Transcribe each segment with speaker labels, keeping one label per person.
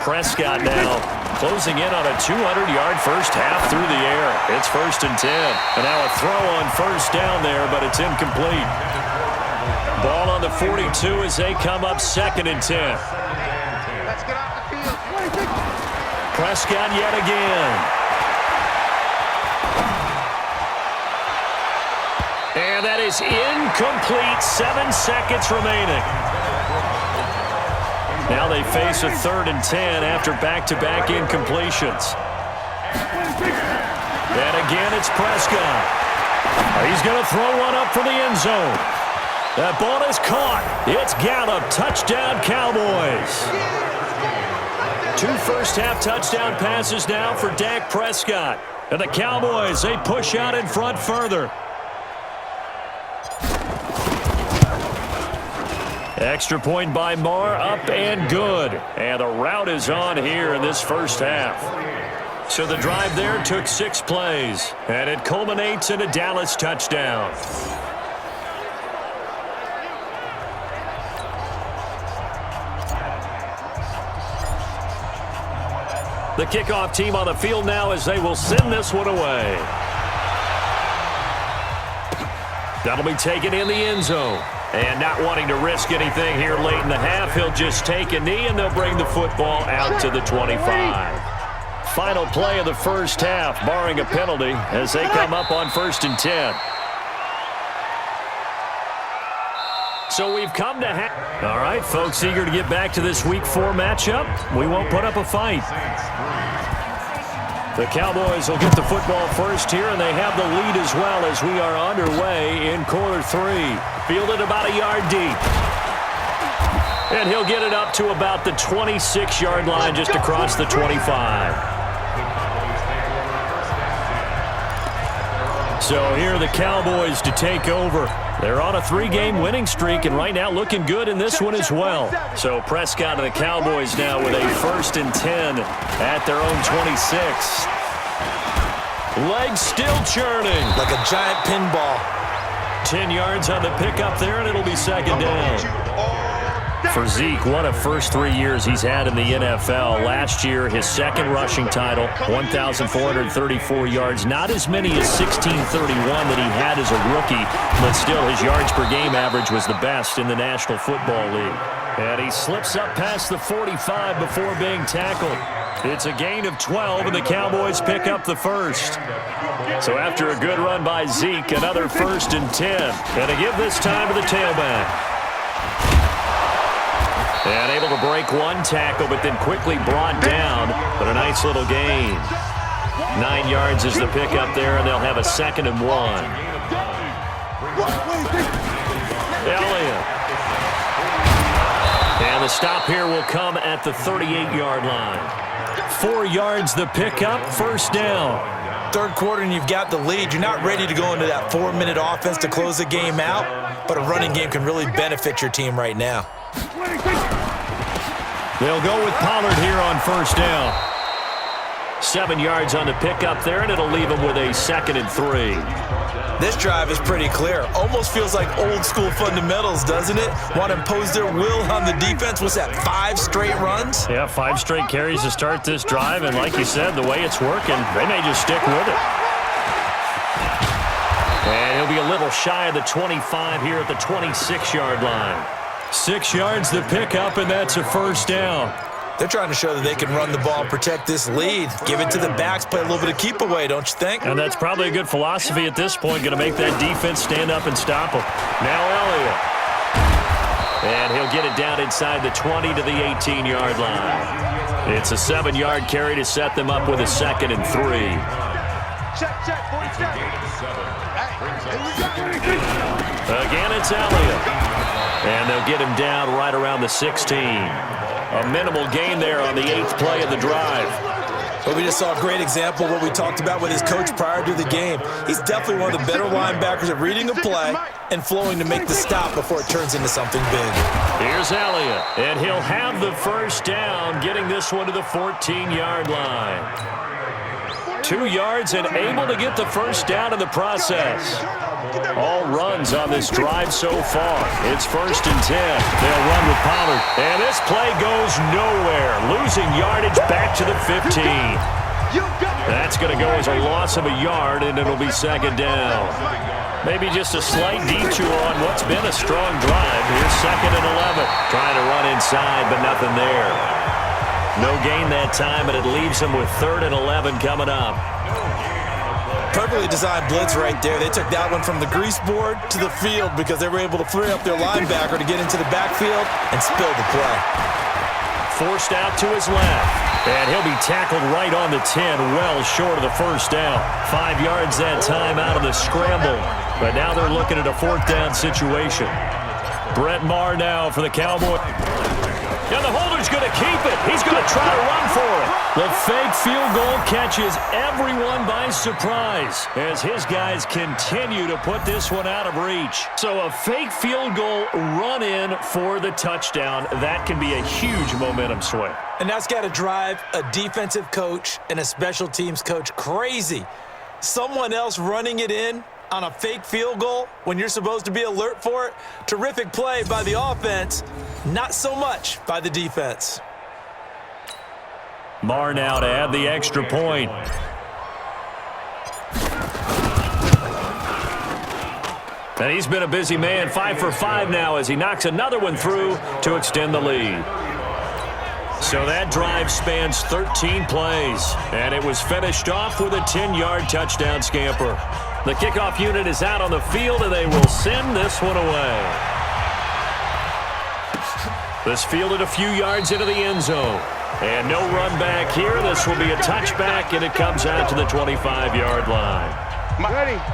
Speaker 1: Prescott now closing in on a 200-yard first half through the air. It's 1st and 10. And now a throw on first down there, but it's incomplete. Ball on the 42 as they come up 2nd and 10. Prescott yet again. And that is incomplete. 7 seconds remaining. Now they face a 3rd and 10 after back-to-back incompletions. And again, it's Prescott. He's going to throw one up for the end zone. That ball is caught. It's Gallup. Touchdown, Cowboys. 2 first-half touchdown passes now for Dak Prescott. And the Cowboys, they push out in front further. Extra point by Marr, up and good. And the route is on here in this first half. So the drive there took 6 plays, and it culminates in a Dallas touchdown. The kickoff team on the field now as they will send this one away. That'll be taken in the end zone. And not wanting to risk anything here late in the half, he'll just take a knee, and they'll bring the football out to the 25. Final play of the first half, barring a penalty, as they come up on 1st and 10. So we've come to half. All right, folks, eager to get back to this Week 4 matchup. We won't put up a fight. The Cowboys will get the football first here, and they have the lead as well as we are underway in quarter 3. Fielded about a yard deep. And he'll get it up to about the 26-yard line just across the 25. So here are the Cowboys to take over. They're on a 3-game winning streak, and right now looking good in this one as well. So Prescott and the Cowboys now with a 1st and 10 at their own 26. Legs still churning.
Speaker 2: Like a giant pinball.
Speaker 1: 10 yards on the pickup there, and it'll be 2nd down. For Zeke, what a first 3 years he's had in the NFL. Last year, his 2nd rushing title, 1,434 yards. Not as many as 1,631 that he had as a rookie, but still his yards per game average was the best in the National Football League. And he slips up past the 45 before being tackled. It's a gain of 12, and the Cowboys pick up the first. So after a good run by Zeke, another 1st and 10. And to give this time to the tailback. And able to break one tackle, but then quickly brought down. But a nice little gain. 9 yards is the pickup there, and they'll have a 2nd and 1. Elliott. And the stop here will come at the 38-yard line. 4 yards the pickup, 1st down.
Speaker 2: 3rd quarter and you've got the lead. You're not ready to go into that 4-minute offense to close the game out, but a running game can really benefit your team right now.
Speaker 1: They'll go with Pollard here on 1st down. 7 yards on the pickup there, and it'll leave them with a 2nd and 3.
Speaker 2: This drive is pretty clear. Almost feels like old school fundamentals, doesn't it? Want to impose their will on the defense. What's that, 5 straight runs?
Speaker 1: Yeah, 5 straight carries to start this drive, and like you said, the way it's working, they may just stick with it. And he'll be a little shy of the 25 here at the 26-yard line. 6 yards the pickup, and that's a 1st down.
Speaker 2: They're trying to show that they can run the ball, protect this lead, give it to the backs, play a little bit of keep away, don't you think?
Speaker 1: And that's probably a good philosophy at this point, going to make that defense stand up and stop them. Now Elliott. And he'll get it down inside the 20 to the 18-yard line. It's a 7-yard carry to set them up with a 2nd and 3. Again, it's Elliott. And they'll get him down right around the 16. A minimal gain there on the 8th play of the drive.
Speaker 2: But we just saw a great example of what we talked about with his coach prior to the game. He's definitely one of the better linebackers at reading a play and flowing to make the stop before it turns into something big.
Speaker 1: Here's Elliott, and he'll have the 1st down, getting this one to the 14-yard line. 2 yards and able to get the 1st down in the process. All runs on this drive so far. It's 1st and 10. They'll run with Pollard. And this play goes nowhere. Losing yardage back to the 15. That's going to go as a loss of a yard, and it'll be 2nd down. Maybe just a slight detour on what's been a strong drive. Here's 2nd and 11. Trying to run inside, but nothing there. No gain that time, and it leaves them with 3rd and 11 coming up.
Speaker 2: Perfectly designed blitz right there. They took that one from the grease board to the field because they were able to free up their linebacker to get into the backfield and spill the play.
Speaker 1: Forced out to his left. And he'll be tackled right on the 10, well short of the 1st down. 5 yards that time out of the scramble. But now they're looking at a 4th down situation. Brett Maher now for the Cowboys. And the holder's going to keep it. He's going to try to run for it. The fake field goal catches everyone by surprise as his guys continue to put this one out of reach. So a fake field goal run in for the touchdown. That can be a huge momentum swing.
Speaker 2: And that's got to drive a defensive coach and a special teams coach crazy. Someone else running it in on a fake field goal when you're supposed to be alert for it. Terrific play by the offense, not so much by the defense.
Speaker 1: Maher now to add the extra point. And he's been a busy man, 5 for 5 now as he knocks another one through to extend the lead. So that drive spans 13 plays, and it was finished off with a 10-yard touchdown scamper. The kickoff unit is out on the field, and they will send this one away. This fielded a few yards into the end zone. And no run back here. This will be a touchback, and it comes out to the 25-yard line.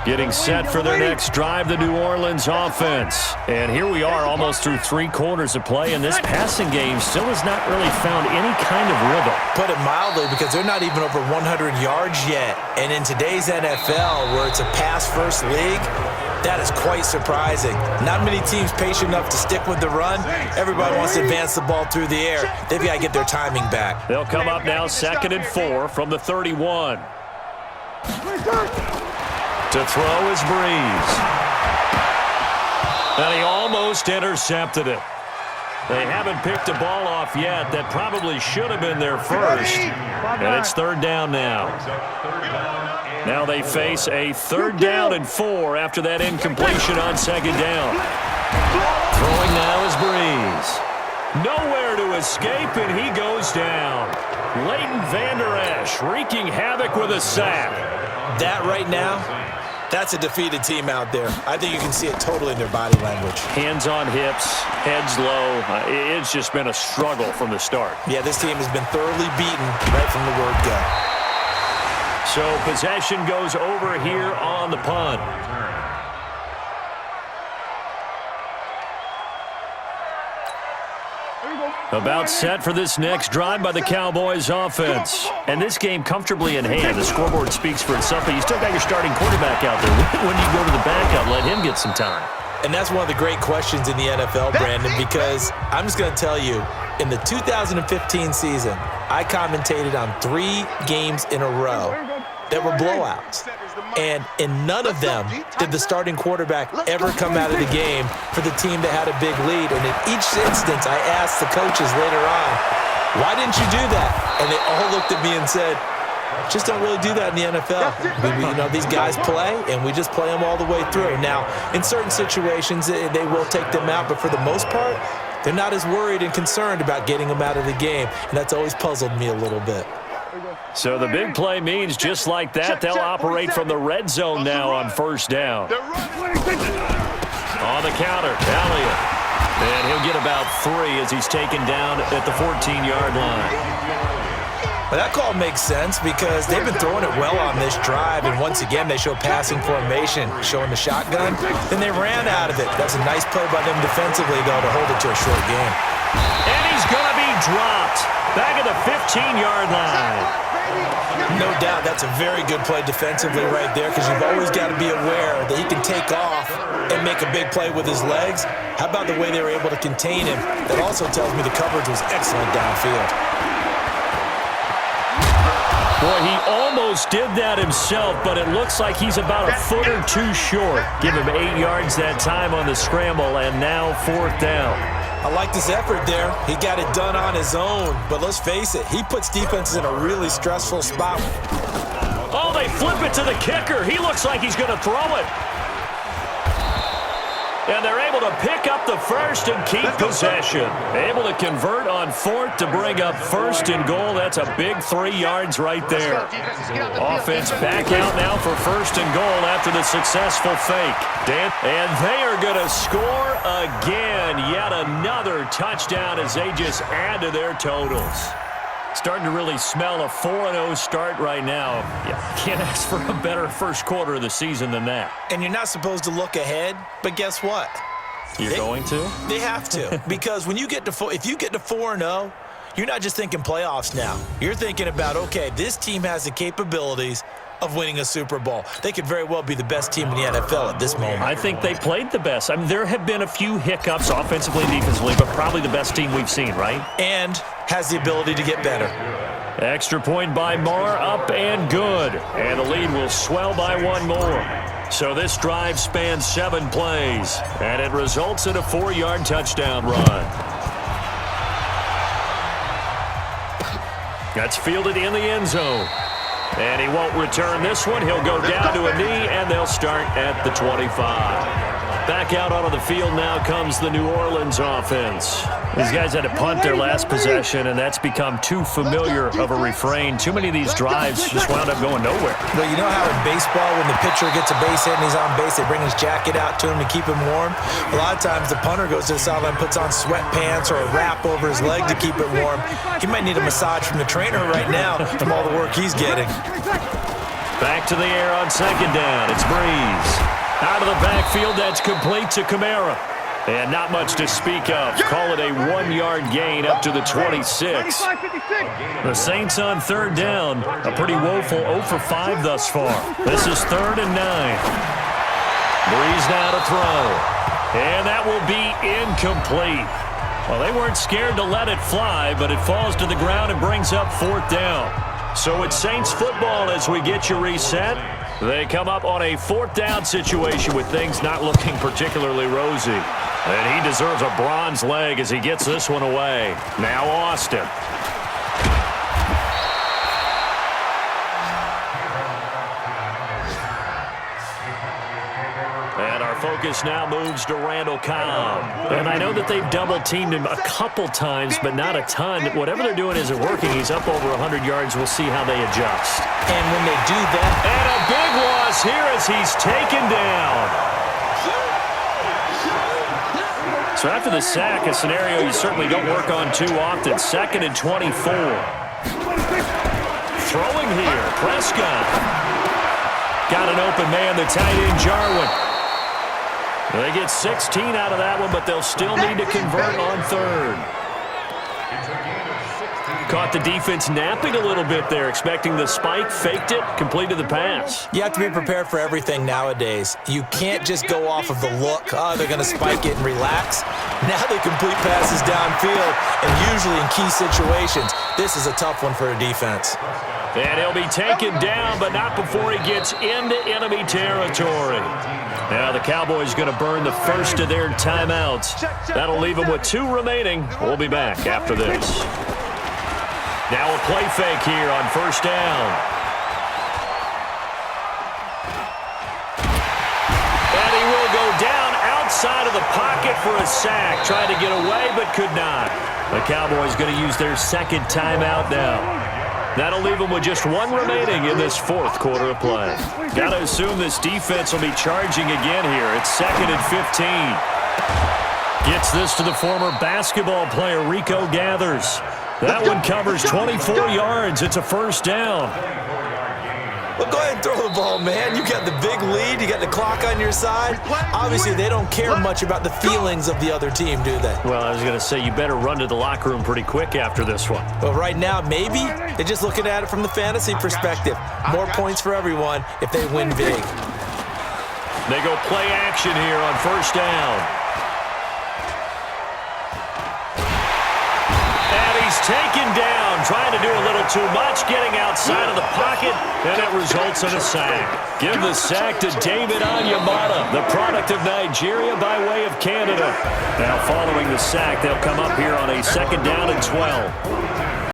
Speaker 1: Getting set for their next drive, the New Orleans offense. And here we are almost through 3 quarters of play, and this passing game still has not really found any kind of rhythm.
Speaker 2: Put it mildly, because they're not even over 100 yards yet. And in today's NFL, where it's a pass-first league, that is quite surprising. Not many teams patient enough to stick with the run. Everybody wants to advance the ball through the air. They've got to get their timing back.
Speaker 1: They'll come up now 2nd and 4 from the 31. To throw is Breeze. And he almost intercepted it. They haven't picked a ball off yet. That probably should have been their first. And it's 3rd down now. Now they face a 3rd down and 4 after that incompletion on 2nd down. Throwing now is Breeze. Nowhere to escape, and he goes down. Leighton Vander Esch wreaking havoc with a sack.
Speaker 2: That right now, that's a defeated team out there. I think you can see it totally in their body language.
Speaker 1: Hands on hips, heads low. It's just been a struggle from the start.
Speaker 2: Yeah, this team has been thoroughly beaten right from the word go.
Speaker 1: So possession goes over here on the punt. About set for this next drive by the Cowboys offense. And this game comfortably in hand. The scoreboard speaks for itself, but you still got your starting quarterback out there. When do you go to the backup, let him get some time?
Speaker 2: And that's one of the great questions in the NFL, Brandon, because I'm just going to tell you, in the 2015 season, I commentated on 3 games in a row that were blowouts. And in none of them did the starting quarterback ever come out of the game for the team that had a big lead. And in each instance, I asked the coaches later on, why didn't you do that? And they all looked at me and said, just don't really do that in the NFL. These guys play, and we just play them all the way through. Now, in certain situations, they will take them out, but for the most part, they're not as worried and concerned about getting them out of the game, and that's always puzzled me a little bit.
Speaker 1: So the big play means just like that, they'll operate from the red zone now on 1st down. On the counter, Elliott. And he'll get about 3 as he's taken down at the 14-yard line.
Speaker 2: Well, that call makes sense because they've been throwing it well on this drive, and once again they show passing formation, showing the shotgun. Then they ran out of it. That's a nice play by them defensively, though, to hold it to a short game.
Speaker 1: And he's going to be dropped back at the 15-yard line.
Speaker 2: No doubt that's a very good play defensively right there because you've always got to be aware that he can take off and make a big play with his legs. How about the way they were able to contain him? That also tells me the coverage was excellent downfield.
Speaker 1: Boy, he almost did that himself, but it looks like he's about a foot or two short. Give him 8 yards that time on the scramble, and now 4th down.
Speaker 2: I like his effort there. He got it done on his own. But let's face it, he puts defenses in a really stressful spot.
Speaker 1: Oh, they flip it to the kicker. He looks like he's going to throw it. And they're able to pick up the first and keep possession. Able to convert on 4th to bring up 1st and goal. That's a big 3 yards right there. Offense back out now for 1st and goal after the successful fake. And they are going to score again. Yet another touchdown as they just add to their totals. Starting to really smell a 4-0 start right now. Yeah, can't ask for a better first quarter of the season than that.
Speaker 2: And you're not supposed to look ahead, but guess what?
Speaker 1: You're going to?
Speaker 2: They have to. Because when you get to if you get to 4-0, you're not just thinking playoffs now. You're thinking about, okay, this team has the capabilities of winning a Super Bowl. They could very well be the best team in the NFL at this moment.
Speaker 1: I think they played the best. I mean, there have been a few hiccups offensively and defensively, but probably the best team we've seen, right?
Speaker 2: And has the ability to get better.
Speaker 1: Extra point by Marr, up and good. And the lead will swell by 1 more. So this drive spans 7 plays, and it results in a 4-yard touchdown run. That's fielded in the end zone. And he won't return this one. He'll go down to a knee, and they'll start at the 25. Back out onto the field now comes the New Orleans offense. These guys had to punt their last possession, and that's become too familiar of a refrain. Too many of these drives just wound up going nowhere.
Speaker 2: But you know how in baseball, when the pitcher gets a base hit and he's on base, they bring his jacket out to him to keep him warm? A lot of times the punter goes to the sideline, puts on sweatpants or a wrap over his leg to keep it warm. He might need a massage from the trainer right now from all the work he's getting.
Speaker 1: Back to the air on 2nd down. It's Breeze. Out of the backfield, that's complete to Kamara. And not much to speak of. Call it a 1-yard gain up to the 26. The Saints on 3rd down. A pretty woeful 0 for 5 thus far. This is 3rd and 9. Breeze now to throw. And that will be incomplete. Well, they weren't scared to let it fly, but it falls to the ground and brings up 4th down. So it's Saints football as we get you reset. They come up on a 4th down situation with things not looking particularly rosy. And he deserves a bronze leg as he gets this one away. Now Austin. And our focus now moves to Randall Cobb. And I know that they've double-teamed him a couple times, but not a ton. Whatever they're doing isn't working. He's up over 100 yards. We'll see how they adjust.
Speaker 2: And when they do that...
Speaker 1: And a big loss here as he's taken down. So after the sack, a scenario you certainly don't work on too often. 2nd and 24. Throwing here, Prescott. Got an open man, the tight end, Jarwin. They get 16 out of that one, but they'll still need to convert on 3rd. Caught the defense napping a little bit there, expecting the spike, faked it, completed the pass.
Speaker 2: You have to be prepared for everything nowadays. You can't just go off of the look, oh, they're going to spike it and relax. Now they complete passes downfield, and usually in key situations, this is a tough one for a defense.
Speaker 1: And he'll be taken down, but not before he gets into enemy territory. Now the Cowboys going to burn the first of their timeouts. That'll leave them with 2 remaining. We'll be back after this. Now a play fake here on 1st down. And he will go down outside of the pocket for a sack. Tried to get away, but could not. The Cowboys going to use their 2nd timeout now. That'll leave them with just 1 remaining in this 4th quarter of play. Got to assume this defense will be charging again here. It's 2nd and 15. Gets this to the former basketball player, Rico Gathers. That one covers 24 yards. It's a 1st down.
Speaker 2: Well, go ahead and throw the ball, man. You got the big lead. You got the clock on your side. Obviously, they don't care much about the feelings of the other team, do they?
Speaker 1: Well, I was going to say, you better run to the locker room pretty quick after this one.
Speaker 2: But right now, maybe they're just looking at it from the fantasy perspective. More points for everyone if they win big.
Speaker 1: They go play action here on 1st down. And he's taken down, trying to do a little little too much, getting outside of the pocket, and it results in a sack. Give the sack to David Onyemata, the product of Nigeria by way of Canada. Now following the sack, they'll come up here on a 2nd down and 12.